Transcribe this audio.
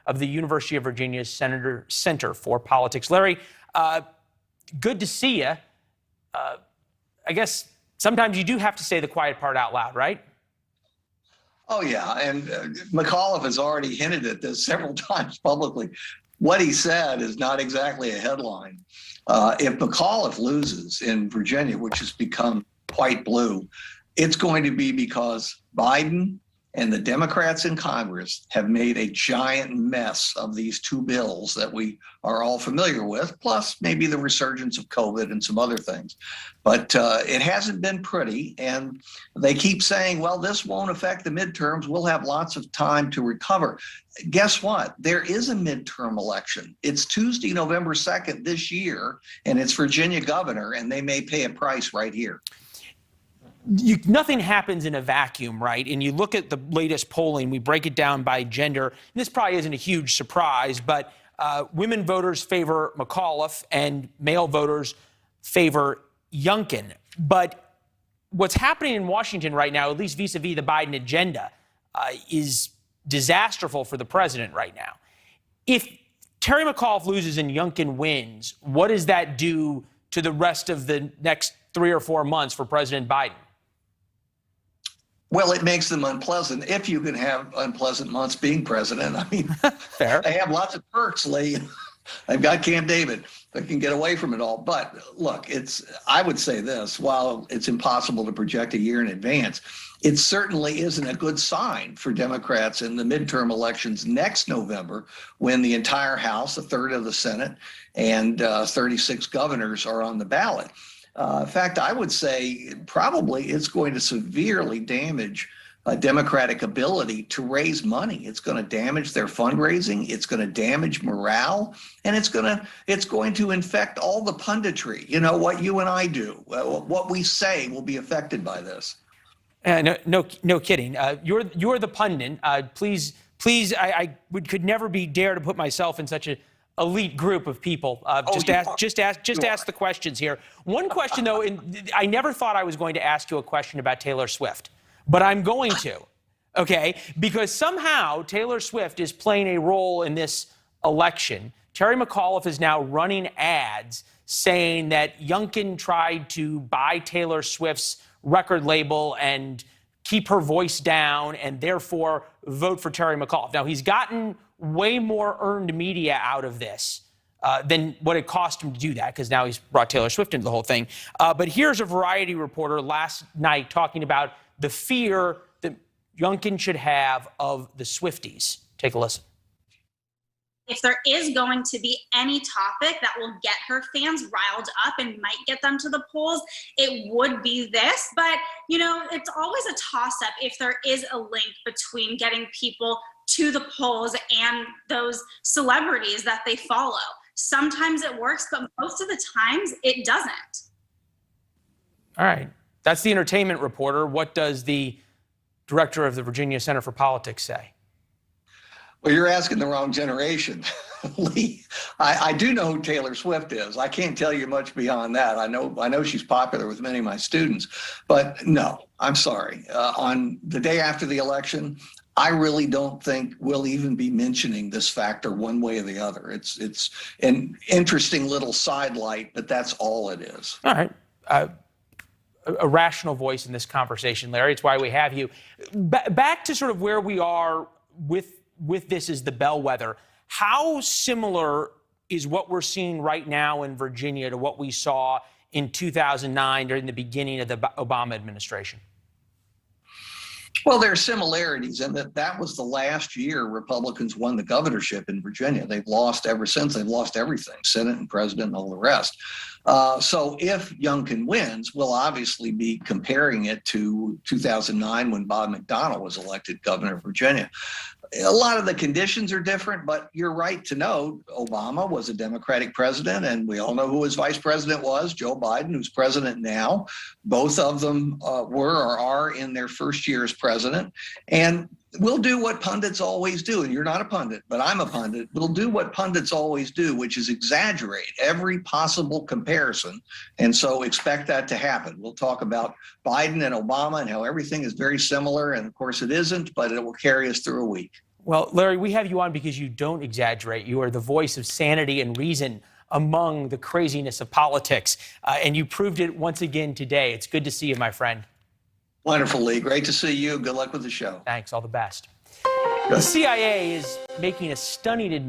of the University of Virginia's Center for Politics. Larry, good to see you. I guess sometimes you do have to say the quiet part out loud, right? Oh, yeah. And McAuliffe has already hinted at this several times publicly. What he said is not exactly a headline. If McAuliffe loses in Virginia, which has become quite blue, it's going to be because Biden and the Democrats in Congress have made a giant mess of these two bills that we are all familiar with, plus maybe the resurgence of COVID and some other things. But it hasn't been pretty. And they keep saying, well, this won't affect the midterms. We'll have lots of time to recover. Guess what? There is a midterm election. It's Tuesday, November 2nd this year, and it's Virginia governor, and they may pay a price right here. Nothing happens in a vacuum, right? And you look at the latest polling, we break it down by gender. And this probably isn't a huge surprise, but women voters favor McAuliffe and male voters favor Youngkin. But what's happening in Washington right now, at least vis-a-vis the Biden agenda, is disastrous for the president right now. If Terry McAuliffe loses and Youngkin wins, what does that do to the rest of the next 3 or 4 months for President Biden? Well, it makes them unpleasant if you can have unpleasant months being president. I mean, fair. They have lots of perks, Lee. They've got Camp David. They can get away from it all. But look, I would say this, while it's impossible to project a year in advance, it certainly isn't a good sign for Democrats in the midterm elections next November, when the entire House, a third of the Senate, and 36 governors are on the ballot. In fact, I would say probably it's going to severely damage Democratic ability to raise money. It's going to damage their fundraising. It's going to damage morale, and it's going to infect all the punditry. You know, what you and I do, what we say will be affected by this. No kidding. You're the pundit. Please, I could never dare to put myself in such a elite group of people. Just ask the questions here. One question, though, I never thought I was going to ask you a question about Taylor Swift, but I'm going to, okay? Because somehow Taylor Swift is playing a role in this election. Terry McAuliffe is now running ads saying that Youngkin tried to buy Taylor Swift's record label and keep her voice down and therefore vote for Terry McAuliffe. Now, he's gotten way more earned media out of this than what it cost him to do that, because now he's brought Taylor Swift into the whole thing. But here's a Variety reporter last night talking about the fear that Youngkin should have of the Swifties. Take a listen. If there is going to be any topic that will get her fans riled up and might get them to the polls, it would be this. But, you know, it's always a toss-up if there is a link between getting people to the polls and those celebrities that they follow. Sometimes it works, but most of the times it doesn't. All right. That's the entertainment reporter. What does the director of the Virginia Center for Politics say? Well, you're asking the wrong generation, Lee. I do know who Taylor Swift is. I can't tell you much beyond that. I know she's popular with many of my students, but no, I'm sorry. On the day after the election, I really don't think we'll even be mentioning this factor one way or the other. It's an interesting little sidelight, but that's all it is. All right. A rational voice in this conversation, Larry. It's why we have you. Back to sort of where we are with this as the bellwether. How similar is what we're seeing right now in Virginia to what we saw in 2009 during the beginning of the Obama administration? Well, there are similarities in that was the last year Republicans won the governorship in Virginia. They've lost ever since. They've lost everything, Senate and president and all the rest. So if Youngkin wins, we'll obviously be comparing it to 2009 when Bob McDonnell was elected governor of Virginia. A lot of the conditions are different, but you're right to note Obama was a Democratic president, and we all know who his vice president was, Joe Biden, who's president now. Both of them were or are in their first year as president. And we'll do what pundits always do. And you're not a pundit, but I'm a pundit. We'll do what pundits always do, which is exaggerate every possible comparison. And so expect that to happen. We'll talk about Biden and Obama and how everything is very similar. And of course it isn't, but it will carry us through a week. Well, Larry, we have you on because you don't exaggerate. You are the voice of sanity and reason among the craziness of politics, and you proved it once again today. It's good to see you, my friend. Wonderful, Lee. Great to see you. Good luck with the show. Thanks. All the best. Good. The CIA is making a stunning admission